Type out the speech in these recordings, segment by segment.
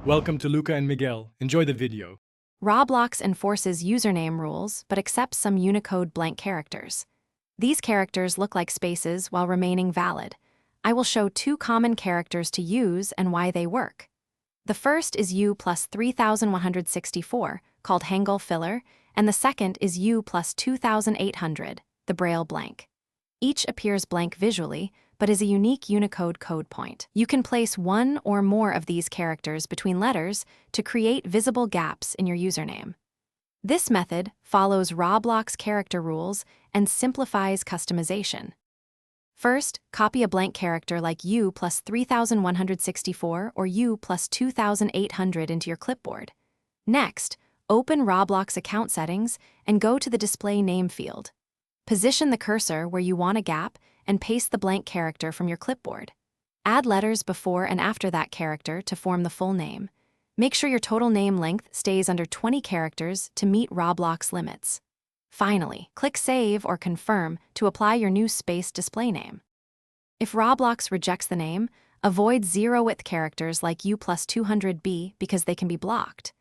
Welcome to Luca and Miguel. Enjoy the video. Roblox enforces username rules but accepts some Unicode blank characters. These characters look like spaces while remaining valid. I will show two common characters to use and why they work. The first is U plus 3164, called Hangul filler, and the second is U plus 2800, the Braille blank. Each appears blank visually, but is a unique Unicode code point. You can place one or more of these characters between letters to create visible gaps in your username. This method follows Roblox character rules and simplifies customization. First, copy a blank character like U plus 3164 or U plus 2800 into your clipboard. Next, open Roblox account settings and go to the display name field. Position the cursor where you want a gap and paste the blank character from your clipboard. Add letters before and after that character to form the full name. Make sure your total name length stays under 20 characters to meet Roblox limits. Finally, click Save or Confirm to apply your new space display name. If Roblox rejects the name, avoid zero-width characters like U plus 200B because they can be blocked.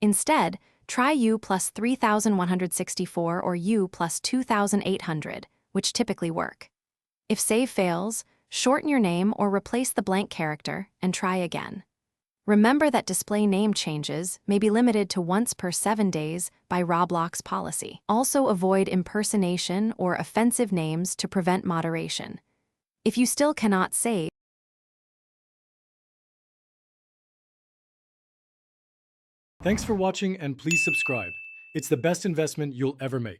Instead, try U plus 3164 or U plus 2800, which typically work. If save fails, shorten your name or replace the blank character and try again. Remember that display name changes may be limited to once per 7 days by Roblox policy. Also avoid impersonation or offensive names to prevent moderation. If you still cannot save, Thanks for watching and please subscribe. It's the best investment you'll ever make.